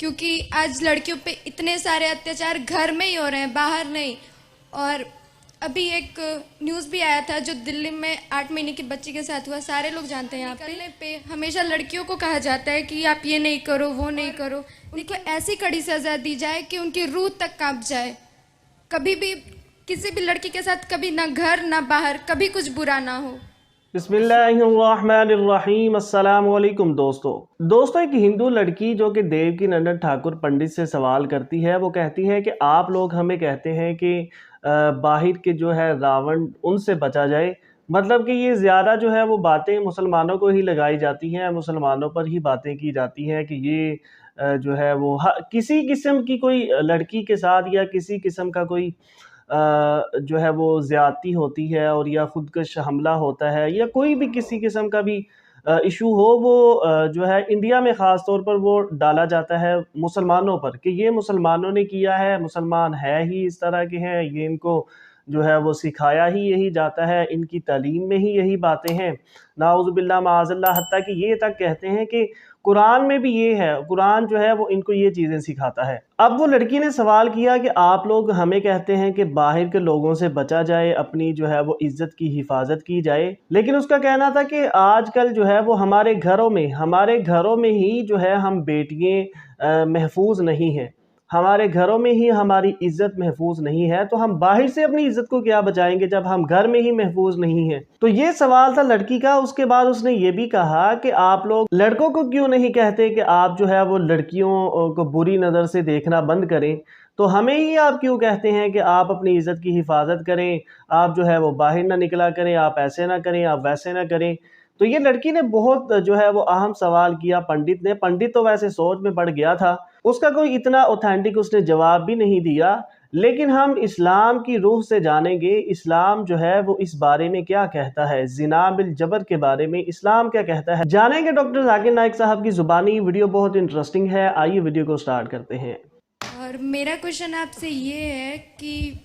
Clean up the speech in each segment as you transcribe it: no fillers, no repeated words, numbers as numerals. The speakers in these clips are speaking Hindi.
क्योंकि आज लड़कियों पे इतने सारे अत्याचार घर में ही हो रहे हैं, बाहर नहीं। और अभी एक न्यूज़ भी आया था जो दिल्ली में 8 महीने की बच्ची के साथ हुआ, सारे लोग जानते हैं। यहाँ पे हमेशा लड़कियों को कहा जाता है कि आप ये नहीं करो, वो नहीं करो। उनको ऐसी कड़ी सजा दी जाए कि उनकी रूह तक कांप जाए। कभी भी किसी भी लड़की के साथ कभी ना घर ना बाहर कभी कुछ बुरा ना हो। बिस्मिल्लाहिर्रहमानिर्रहीम। अस्सलाम वालेकुम दोस्तों, एक हिंदू लड़की जो कि देवकी नंदन ठाकुर पंडित से सवाल करती है। वो कहती है कि आप लोग हमें कहते हैं कि बाहिर के जो है रावण उनसे बचा जाए। मतलब कि ये ज़्यादा जो है वो बातें मुसलमानों को ही लगाई जाती हैं, मुसलमानों पर ही बातें की जाती हैं कि ये जो है वो किसी किस्म की कोई लड़की के साथ या किसी किस्म का कोई जो है वो ज़्यादती होती है और या ख़ुदकश हमला होता है या कोई भी किसी किस्म का भी इशू हो, वो जो है इंडिया में ख़ास तौर पर वो डाला जाता है मुसलमानों पर कि ये मुसलमानों ने किया है, मुसलमान है ही इस तरह के हैं, ये इनको जो है वो सिखाया ही यही जाता है, इनकी तालीम में ही यही बातें हैं। नाउज़ुबिल्लाह माअज़ल्लाह, हत्ता कि ये तक कहते हैं कि कुरान में भी ये है, कुरान जो है वो इनको ये चीज़ें सिखाता है। अब वो लड़की ने सवाल किया कि आप लोग हमें कहते हैं कि बाहर के लोगों से बचा जाए, अपनी जो है वो इज्जत की हिफाजत की जाए, लेकिन उसका कहना था कि आजकल जो है वो हमारे घरों में ही जो है हम बेटियाँ महफूज नहीं हैं, हमारे घरों में ही हमारी इज्जत महफूज नहीं है, तो हम बाहर से अपनी इज्जत को क्या बचाएंगे जब हम घर में ही महफूज नहीं हैं। तो ये सवाल था लड़की का। उसके बाद उसने ये भी कहा कि आप लोग लड़कों को क्यों नहीं कहते कि आप जो है वो लड़कियों को बुरी नज़र से देखना बंद करें, तो हमें ही आप क्यों कहते हैं कि आप अपनी इज्जत की हिफाजत करें, आप जो है वो बाहर ना निकला करें, आप ऐसे ना करें, आप वैसे ना करें। तो ये लड़की ने बहुत जो है वो अहम सवाल किया पंडित ने। पंडित तो वैसे सोच में पड़ गया था, उसका कोई इतना ऑथेंटिक उसने जवाब भी नहीं दिया, लेकिन हम इस्लाम की रूह से जानेंगे इस्लाम जो है वो इस बारे में क्या कहता है, ज़िना बिल जबर के बारे में इस्लाम क्या कहता है, जानेंगे डॉक्टर जाकिर नाइक साहब की ज़ुबानी। वीडियो बहुत इंटरेस्टिंग है, आइए वीडियो को स्टार्ट करते हैं। और मेरा क्वेश्चन आपसे ये है कि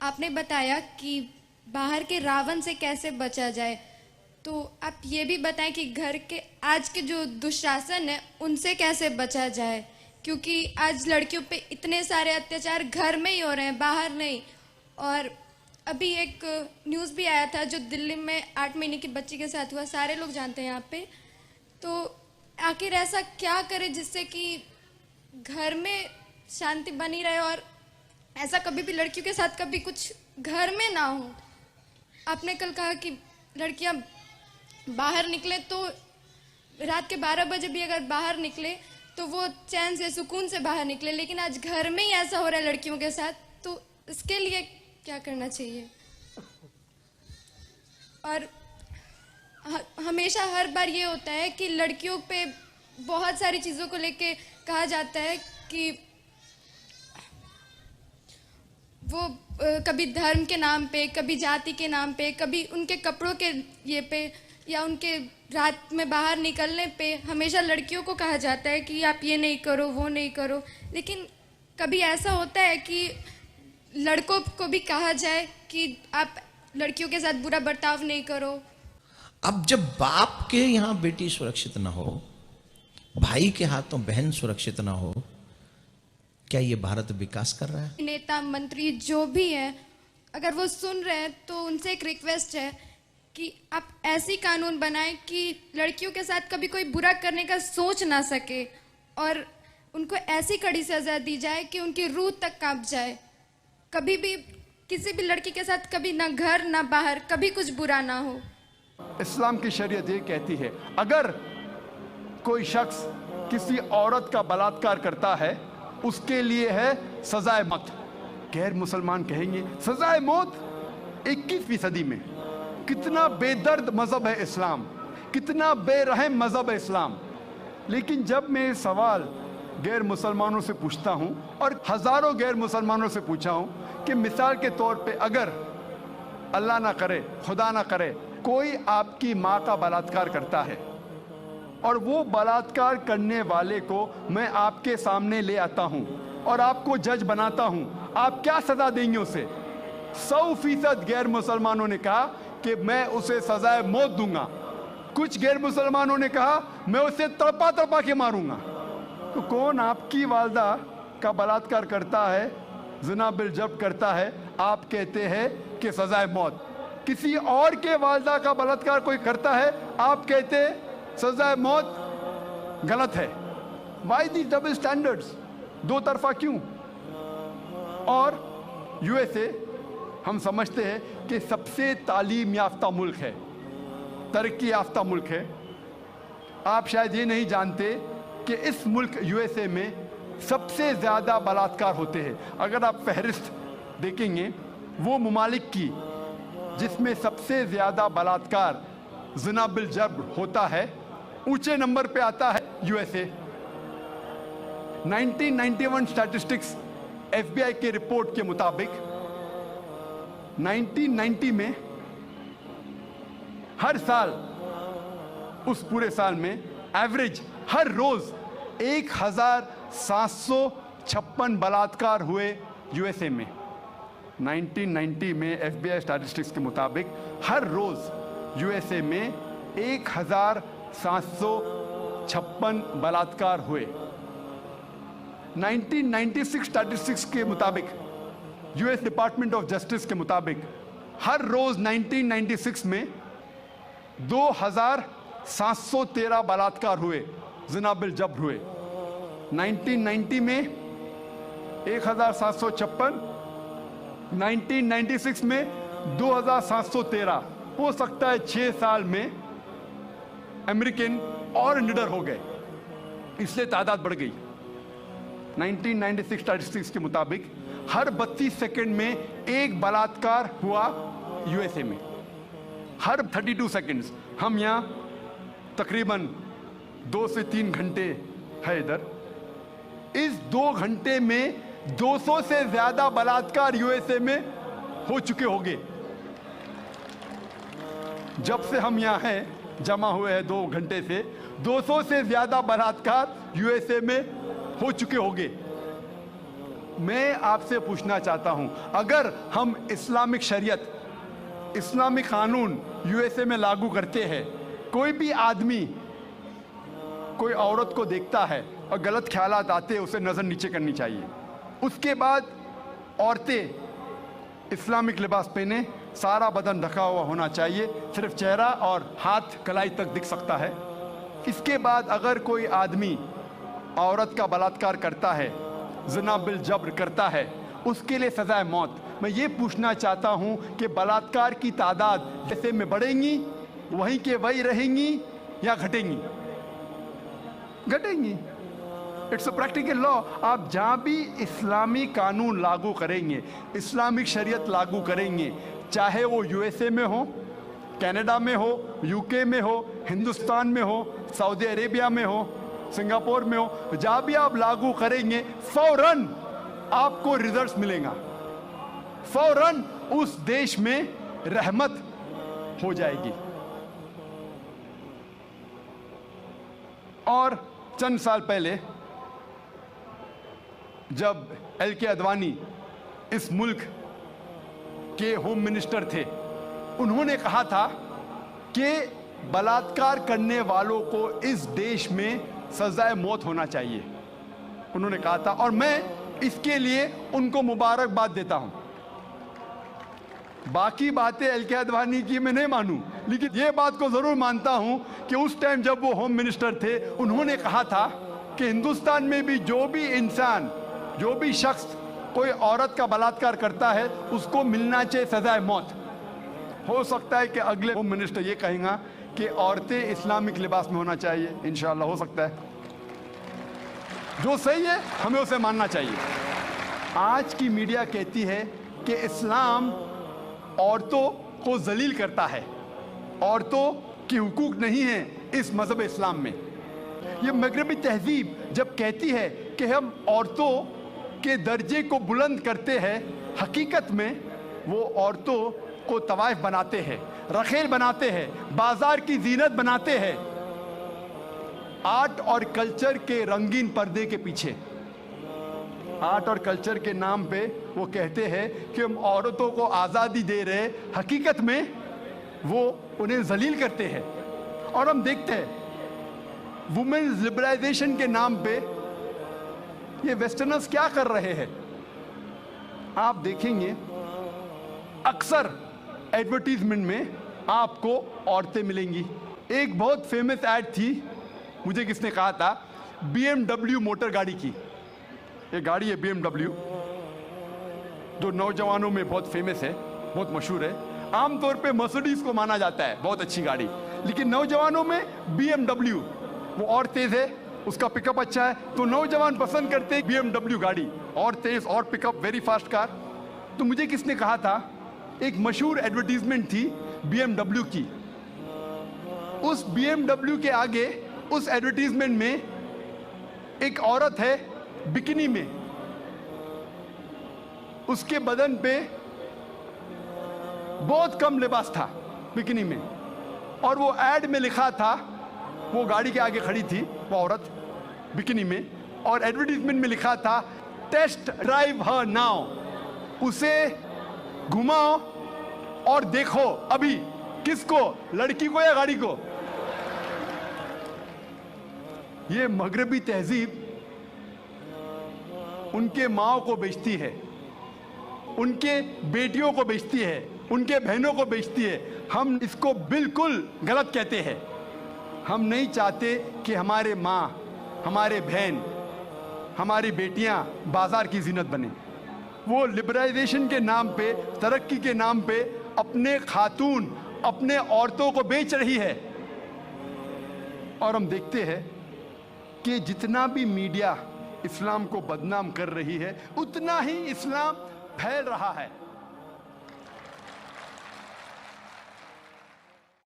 आपने बताया कि बाहर के रावण से कैसे बचा जाए, तो आप ये भी बताएं कि घर के आज के जो दुशासन है उनसे कैसे बचा जाए, क्योंकि आज लड़कियों पे इतने सारे अत्याचार घर में ही हो रहे हैं, बाहर नहीं। और अभी एक न्यूज़ भी आया था जो दिल्ली में 8 महीने की बच्ची के साथ हुआ, सारे लोग जानते हैं यहाँ पे। तो आखिर ऐसा क्या करें जिससे कि घर में शांति बनी रहे और ऐसा कभी भी लड़कियों के साथ कभी कुछ घर में ना हो। आपने कल कहा कि लड़कियां बाहर निकले तो रात के 12 बजे भी अगर बाहर निकले तो वो चैन से सुकून से बाहर निकले, लेकिन आज घर में ही ऐसा हो रहा है लड़कियों के साथ, तो इसके लिए क्या करना चाहिए? और हमेशा हर बार ये होता है कि लड़कियों पे बहुत सारी चीज़ों को लेके कहा जाता है कि वो कभी धर्म के नाम पे, कभी जाति के नाम पे, कभी उनके कपड़ों के ये पे या उनके रात में बाहर निकलने पे हमेशा लड़कियों को कहा जाता है कि आप ये नहीं करो, वो नहीं करो। लेकिन कभी ऐसा होता है कि लड़कों को भी कहा जाए कि आप लड़कियों के साथ बुरा बर्ताव नहीं करो। अब जब बाप के यहाँ बेटी सुरक्षित ना हो, भाई के हाथों बहन सुरक्षित ना हो, क्या ये भारत विकास कर रहा है? नेता मंत्री जो भी है, अगर वो सुन रहे हैं तो उनसे एक रिक्वेस्ट है कि आप ऐसी कानून बनाएं कि लड़कियों के साथ कभी कोई बुरा करने का सोच ना सके और उनको ऐसी कड़ी सजा दी जाए कि उनकी रूह तक कांप जाए। कभी भी किसी भी लड़की के साथ कभी ना घर ना बाहर कभी कुछ बुरा ना हो। इस्लाम की शरीयत ये कहती है, अगर कोई शख्स किसी औरत का बलात्कार करता है उसके लिए है सजाए मौत। गैर मुसलमान कहेंगे सजाए मौत 21वीं सदी में। कितना बेदर्द मजहब है इस्लाम, कितना बेरहम मजहब है इस्लाम। लेकिन जब मैं सवाल गैर मुसलमानों से पूछता हूं और हजारों गैर मुसलमानों से पूछा हूं कि मिसाल के तौर पे अगर अल्लाह ना करे, खुदा ना करे, कोई आपकी माँ का बलात्कार करता है और वो बलात्कार करने वाले को मैं आपके सामने ले आता हूं और आपको जज बनाता हूं, आप क्या सजा देंगे उसे? 100% गैर मुसलमानों ने कहा कि मैं उसे सजाए मौत दूंगा। कुछ गैर मुसलमानों ने कहा मैं उसे तड़पा तड़पा के मारूंगा। तो कौन आपकी वालदा का बलात्कार करता है, ज़िना बिल जब्त करता है, आप कहते हैं कि सजाए मौत। किसी और के वालदा का बलात्कार कोई करता है, आप कहते हैं सजाए मौत। गलत है। वाई दी डबल स्टैंडर्ड्स? दो तरफा क्यों? और यूएसए हम समझते हैं कि सबसे तालीम याफ्ता मुल्क है, तरक्की याफ्ता मुल्क है। आप शायद ये नहीं जानते कि इस मुल्क यूएसए में सबसे ज़्यादा बलात्कार होते हैं। अगर आप फहरिस्त देखेंगे वो ममालिक की जिसमें सबसे ज़्यादा बलात्कार ज़िना बिल जब्र होता है, ऊंचे नंबर पे आता है यूएसए। 1991 स्टैटिस्टिक्स एफबीआई के रिपोर्ट के मुताबिक 1990 में हर साल, उस पूरे साल में एवरेज हर रोज 1756 बलात्कार हुए यूएसए में। 1990 में एफबीआई स्टैटिस्टिक्स के मुताबिक हर रोज यूएसए में 1756 बलात्कार हुए। 1996 स्टैटिस्टिक्स के मुताबिक, यूएस डिपार्टमेंट ऑफ जस्टिस के मुताबिक, हर रोज 1996 में 2713 बलात्कार हुए, ज़िना बिल जब्र हुए। 1990 में 1756, 1996 में 2713। हो सकता है 6 साल में अमेरिकन और निडर हो गए, इसलिए तादाद बढ़ गई। 1996 स्टैटिस्टिक्स के मुताबिक हर 32 सेकंड में एक बलात्कार हुआ यूएसए में, हर 32 सेकंड्स। हम यहाँ तकरीबन 2 से 3 घंटे है इधर। इस 2 घंटे में 200 से ज्यादा बलात्कार यूएसए में हो चुके होंगे। जब से हम यहाँ हैं, जमा हुए हैं 2 घंटे से, 200 से ज्यादा बलात्कार यूएसए में हो चुके होंगे। मैं आपसे पूछना चाहता हूं, अगर हम इस्लामिक शरीयत, इस्लामिक कानून यूएसए में लागू करते हैं, कोई भी आदमी कोई औरत को देखता है और गलत ख्यालात आते हैं, उसे नजर नीचे करनी चाहिए। उसके बाद औरतें इस्लामिक लिबास पहने, सारा बदन ढका हुआ होना चाहिए, सिर्फ चेहरा और हाथ कलाई तक दिख सकता है। इसके बाद अगर कोई आदमी औरत का बलात्कार करता है, ज़िना बिल जब्र करता है, उसके लिए सजाए मौत। मैं ये पूछना चाहता हूं कि बलात्कार की तादाद जैसे में बढ़ेंगी, वहीं के वही रहेंगी या घटेंगी? घटेंगी। It's a practical law. आप जहां भी इस्लामी कानून लागू करेंगे, इस्लामिक शरीयत लागू करेंगे, चाहे वो यूएसए में हो, कनाडा में हो, यूके में हो, हिंदुस्तान में हो, सऊदी अरेबिया में हो, सिंगापुर में हो, जहां भी आप लागू करेंगे, फौरन आपको रिजल्ट्स मिलेगा, फौरन उस देश में रहमत हो जाएगी। और चंद साल पहले जब एल.के. अडवाणी इस मुल्क के होम मिनिस्टर थे, उन्होंने कहा था कि बलात्कार करने वालों को इस देश में सजाए मौत होना चाहिए। उन्होंने कहा था, और मैं इसके लिए उनको मुबारकबाद देता हूं। बाकी बातें एल.के. अडवाणी की मैं नहीं मानूं, लेकिन ये बात को जरूर मानता हूं कि उस टाइम जब वो होम मिनिस्टर थे, उन्होंने कहा था कि हिंदुस्तान में भी जो भी इंसान, जो भी शख्स कोई औरत का बलात्कार करता है, उसको मिलना चाहिए सजाए मौत। हो सकता है कि अगले होम मिनिस्टर ये कहेगा कि औरतें इस्लामिक लिबास में होना चाहिए, इंशाअल्लाह हो सकता है। जो सही है हमें उसे मानना चाहिए। आज की मीडिया कहती है कि इस्लाम औरतों को जलील करता है, औरतों की हुकूक नहीं है इस मजहब इस्लाम में। ये मगरबी तहजीब जब कहती है कि हम औरतों के दर्जे को बुलंद करते हैं, हकीकत में वो औरतों को तवाइफ बनाते हैं, रखेल बनाते हैं, बाजार की जीनत बनाते हैं, आर्ट और कल्चर के रंगीन पर्दे के पीछे। आर्ट और कल्चर के नाम पे वो कहते हैं कि हम औरतों को आज़ादी दे रहे, हकीकत में वो उन्हें जलील करते हैं। और हम देखते हैं वुमेन्स लिबरलाइजेशन के नाम पे ये वेस्टर्नर्स क्या कर रहे हैं। आप देखेंगे अक्सर एडवर्टीजमेंट में आपको औरतें मिलेंगी। एक बहुत फेमस ऐड थी, मुझे किसने कहा था, BMW मोटर गाड़ी की। ये गाड़ी है BMW, जो नौजवानों में बहुत फेमस है, बहुत मशहूर है। आमतौर पे मर्सिडीज को माना जाता है बहुत अच्छी गाड़ी, लेकिन नौजवानों में BMW, वो और तेज है, उसका पिकअप अच्छा है, तो नौजवान पसंद करते हैं BMW गाड़ी, और तेज और पिकअप, वेरी फास्ट कार। तो मुझे किसने कहा था, एक मशहूर एडवर्टीजमेंट थी BMW की। उस BMW के आगे उस एडवर्टीजमेंट में एक औरत है बिकिनी में, उसके बदन पे बहुत कम लिबास था बिकिनी में, और वो ऐड में लिखा था, वो गाड़ी के आगे खड़ी थी वो औरत बिकिनी में, और एडवर्टीजमेंट में लिखा था टेस्ट ड्राइव हर नाउ, उसे घुमाओ और देखो अभी, किसको, लड़की को या गाड़ी को। ये मगरबी तहजीब उनके माओ को बेचती है, उनके बेटियों को बेचती है, उनके बहनों को बेचती है। हम इसको बिल्कुल गलत कहते हैं। हम नहीं चाहते कि हमारे माँ, हमारे बहन, हमारी बेटियां बाजार की जीनत बने। वो लिबरलाइजेशन के नाम पे, तरक्की के नाम पे अपने खातून, अपने औरतों को बेच रही है। और हम देखते हैं कि जितना भी मीडिया इस्लाम को बदनाम कर रही है, उतना ही इस्लाम फैल रहा है।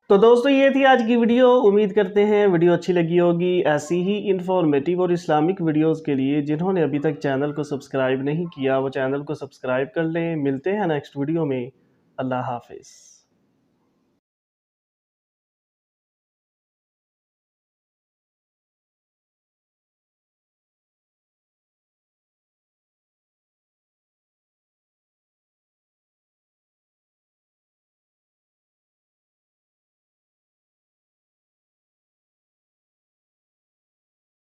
तो दोस्तों ये थी आज की वीडियो। उम्मीद करते हैं वीडियो अच्छी लगी होगी। ऐसी ही इंफॉर्मेटिव और इस्लामिक वीडियोस के लिए जिन्होंने अभी तक चैनल को सब्सक्राइब नहीं किया, वो चैनल को सब्सक्राइब कर लें। मिलते हैं नेक्स्ट वीडियो में। अल्लाह हाफिज़।